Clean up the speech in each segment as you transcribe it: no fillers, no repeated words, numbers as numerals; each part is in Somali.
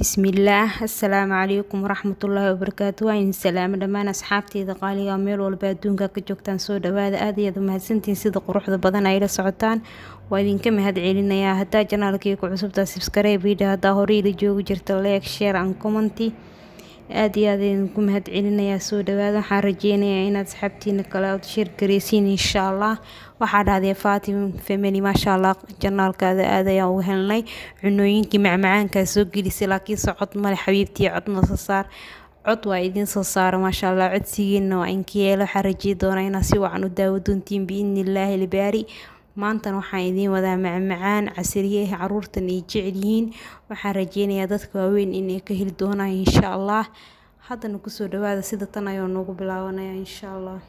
Bismillaah, assalaamu calaykum waraxmatullaahi wabarakaatu. Waa idin salaamo dhammaan asxaabteyda qaaliga meel walba adduunka ka joogtaan soo dhawaada. Aad iyo aad u mahadsantihiin sida quruxda badan ay la socotaan. Waa idinka mahad celinayaa. Haddaa janaalkayga ku cusubtaa subscribe video, haddaa hore ila joogi jirta like, share and comment. aad iyo aad idinku mahad celinayaa. Soo dhawaada. Waxaan rajeynayaa inaad asxaabtiina kale aad share gareysiin insha Allah. waxaa dhahday Fatima Family maasha Allah janaalkaada aad ayaan ugu helnay cunooyinkii macmacaanka soo gelisay laakiin socod male xabiibtii codna soo saar cod waa idin soo saar maasha Allah codsigiina waa in kiyeelo waxaan rajey doonaa inaad si wacan u daawo doontiin biidnillaahi albaari. maantan waxaan idin wadaa macmacaan casriye caruurtan ay jecel yihiin. waxaan rajeynayaa dadka waaweyn inay ka heli doonaan insha Allah. haddana ku soo dhawaada sida tan ayuu noogu bilaabanayaa insha Allah.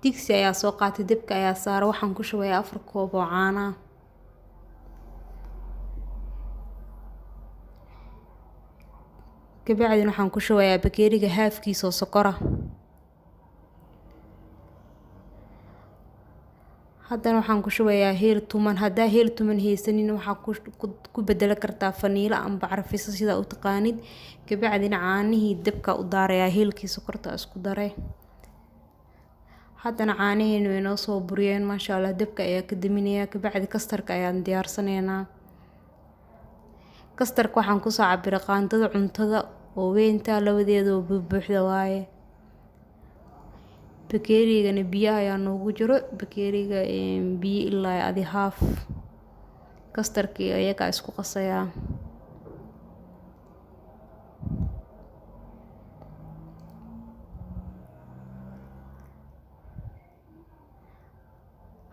digsi ayaa soo qaatay dabka ayaa saaray waxaan ku shubayaa 4 koob oo caano ah. kabacdina waxaan ku shubayaa bakeeriga haafkiisa oo sokor ah. haddana waxaan ku shubayaa heel tuman. haddaa heel tuman haysanin waxaa ku bedeli kartaa faniilo amba carfiso sida u taqaanid. kabacdina caanihii dabka u daarayaa heelkii sokorta isku daray. haddana caanaheenu way noo soo buriyeen maasha Allah dabka ayaa ka daminayaa. kabacdi kastarka ayaan diyaarsanaynaa. kastarka waxaan ku soo cabiray qaandada cuntada oo weynta labadeeda oo buuxda waaye. bakeerigana biyo ayaa noogu jiro bakeeriga biyo ilaa adi haaf. kastarkii ayaga isku qasayaa.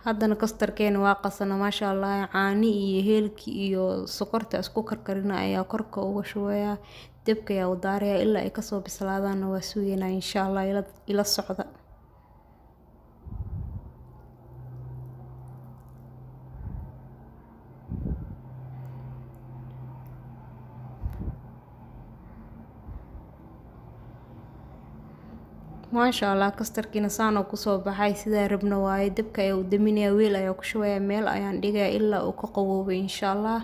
haddana kastarkeena waa qasana maasha Allah caani iyo heelki iyo sokorta isku karkarina ayaa korka uga shubayaa. dabka ayaa u daarayaa ilaa ay kasoo bislaadaan waa suugaynaa insha Allah ila socda. maasha Allah kastarkiina saan oo kusoo baxay sida rabna waaye. dabka ayaa u daminayaa weel ayaa ku shubayaa meel ayaan dhigayaa ilaa uu ka qaboobay insha Allah.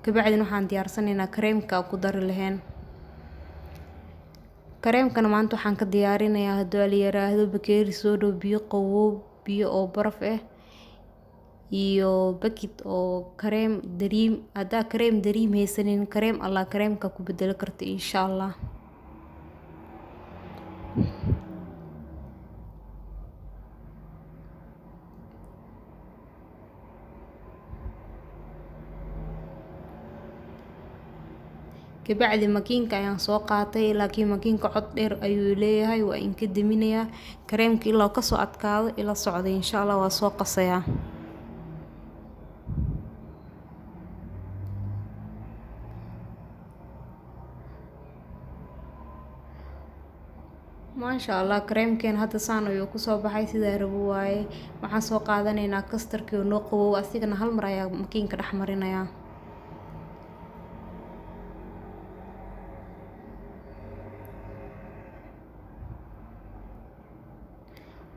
kabacdina waxaan diyaarsanaynaa kareemka ku dari lahayn. kareemkana maanta waxaan ka diyaarinayaa haddii la yiraahdo bakeeri soo dhow biyo qabow biyo oo baraf ah iyo bakit oo kareem dariim. haddaa kareem dariim haysanin kareem Allah kareemka ku bedeli karta insha Allah. kabacdi makiinka ayaan soo qaatay laakiin makiinka cod dheer ayuu leeyahay waa in ka daminayaa. kareemka ilaa ka soo adkaado ila socda insha Allah waa soo qasayaa. maasha Allah kareemkeen hadda saan ayuu ku soo baxay sida rabo waaye. waxaan soo qaadanaynaa kastarkii oo noo qabow asigana hal mar ayaa makiinka dhex marinayaa.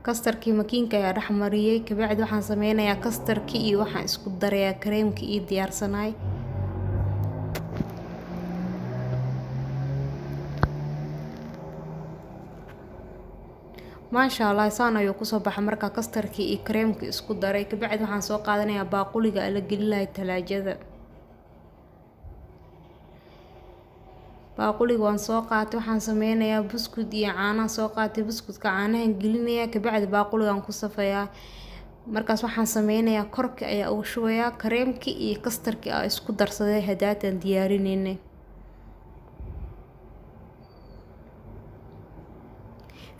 kastarkii makiinka ayaa dhex mariyay. kabacdi waxaan sameynayaa kastarkii iyo waxaan isku darayaa kareemkii iyo diyaarsanaay. maasha Allah saan ayuu kusoo baxay markaa kastarkii iyo kareemkii isku daray. kabacdi waxaan soo qaadanayaa baaquliga la gelinayo talaajada. baaquliga waan soo qaatay waxaan sameynayaa buskud iyo caanaha soo qaatay. buskudka caanahan gelinayaa kabacdi baaquligaan ku safayaa. markaas waxaan sameynayaa korka ayaa ugu shubayaa kareemkii iyo kastarkii aan isku darsaday hadaataan diyaarinaynay.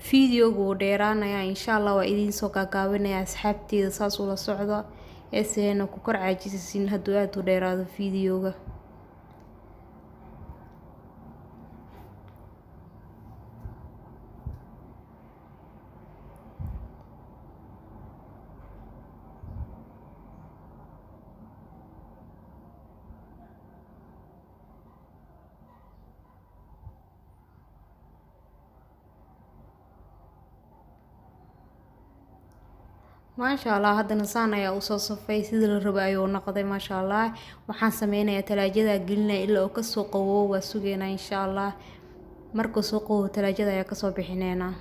fiidiyowga wuu dheeraanayaa insha Allah waa idiin soo gaagaabinayaa asxaabteeda saas ula socda eeseena ku kor caajisin hadduu aad u dheeraado fiidiyowga. maasha allah haddana saan ayaa usoo safay sidii la rabo ayuu noqday maasha allah. Waxaan sameynayaa talaajada gelinaya ilaa uu kasoo qabowo waa sugeynaa insha allah. Markuu soo qabowo talaajada ayaa kasoo bixineynaa.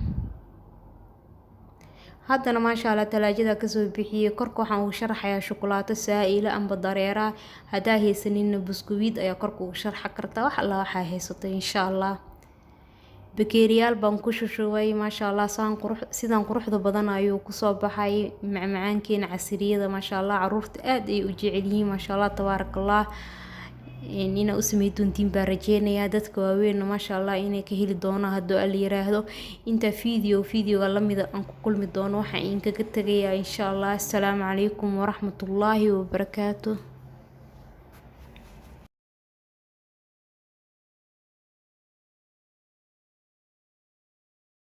haddana maasha allah talaajada kasoo bixiyey korka waxaan ugu sharaxayaa shukulaato saa'ila amba dareera. Haddaa haysanina buskuwiid ayaa korka ugu sharxa kartaa wax alla waxaa haysato insha allah. bakeeriyaal baan ku shushubay maasha allah sidaan quruxda badan ayuu kusoo baxay macmacaankeena casiriyada maasha allah. Caruurta aad ay u jecel yihiin maasha allah tabaarakallah. inaa u samey doontiin baan rajeynayaa. dadka waaweyn maasha allah inay ka heli doonaan hadduu alla yiraahdo. inta fiidiyoga lamida aan ku kulmi doono waxaan idinkaga tegayaa insha allah. assalaamu calaykum waraxmatullaahi wabarakaatuh.